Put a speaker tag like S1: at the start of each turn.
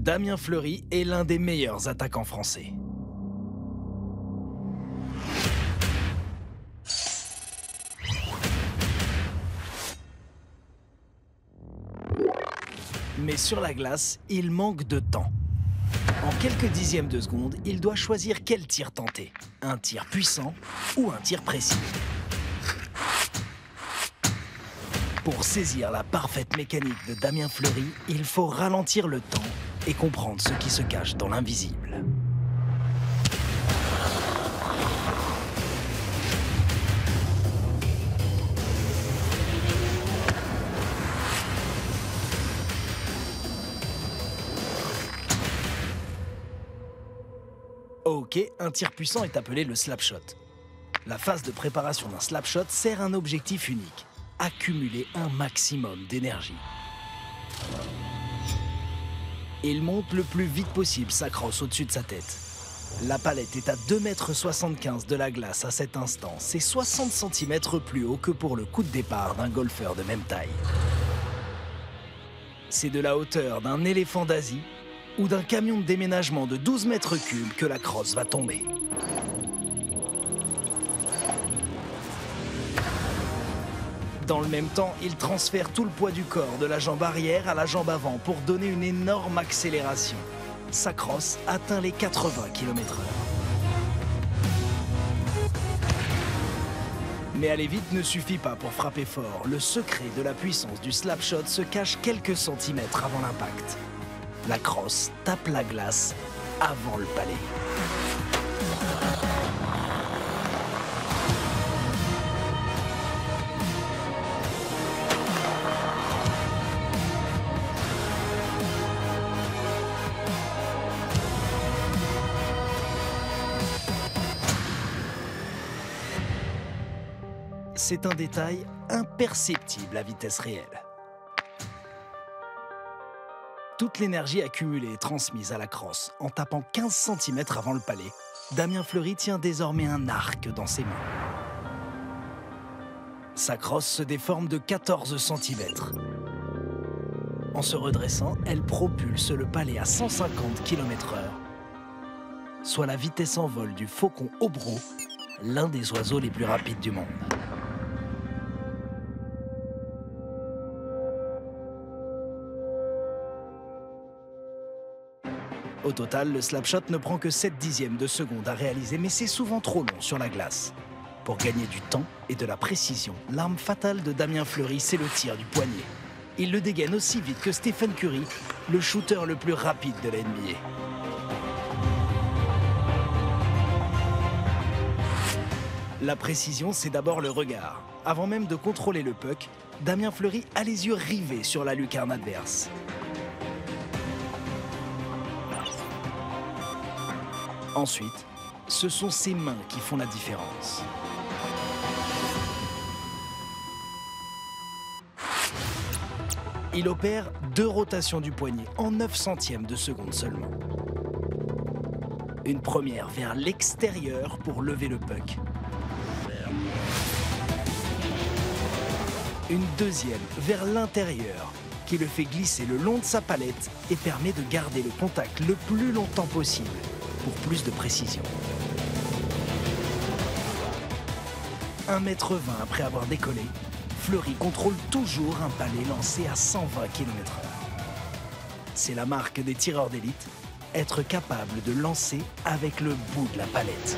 S1: Damien Fleury est l'un des meilleurs attaquants français. Mais sur la glace, il manque de temps. En quelques dixièmes de seconde, il doit choisir quel tir tenter. Un tir puissant ou un tir précis. Pour saisir la parfaite mécanique de Damien Fleury, il faut ralentir le temps et comprendre ce qui se cache dans l'invisible. Ok, un tir puissant est appelé le slap shot. La phase de préparation d'un slap shot sert un objectif unique: accumuler un maximum d'énergie. Il monte le plus vite possible sa crosse au-dessus de sa tête. La palette est à 2,75 m de la glace à cet instant. C'est 60 cm plus haut que pour le coup de départ d'un golfeur de même taille. C'est de la hauteur d'un éléphant d'Asie ou d'un camion de déménagement de 12 mètres cubes que la crosse va tomber. Dans le même temps, il transfère tout le poids du corps de la jambe arrière à la jambe avant pour donner une énorme accélération. Sa crosse atteint les 80 km/h. Mais aller vite ne suffit pas pour frapper fort. Le secret de la puissance du slap shot se cache quelques centimètres avant l'impact. La crosse tape la glace avant le palais. C'est un détail imperceptible à vitesse réelle. Toute l'énergie accumulée est transmise à la crosse. En tapant 15 cm avant le palais, Damien Fleury tient désormais un arc dans ses mains. Sa crosse se déforme de 14 cm. En se redressant, elle propulse le palais à 150 km/h, soit la vitesse en vol du faucon hobro, l'un des oiseaux les plus rapides du monde. Au total, le slap shot ne prend que 7 dixièmes de seconde à réaliser, mais c'est souvent trop long sur la glace. Pour gagner du temps et de la précision, l'arme fatale de Damien Fleury, c'est le tir du poignet. Il le dégaine aussi vite que Stephen Curry, le shooter le plus rapide de la NBA. La précision, c'est d'abord le regard. Avant même de contrôler le puck, Damien Fleury a les yeux rivés sur la lucarne adverse. Ensuite, ce sont ses mains qui font la différence. Il opère 2 rotations du poignet en 9 centièmes de seconde seulement. Une première vers l'extérieur pour lever le puck. Une deuxième vers l'intérieur qui le fait glisser le long de sa palette et permet de garder le contact le plus longtemps possible pour plus de précision. 1,20 m après avoir décollé, Fleury contrôle toujours un palais lancé à 120 km/h. C'est la marque des tireurs d'élite, être capable de lancer avec le bout de la palette.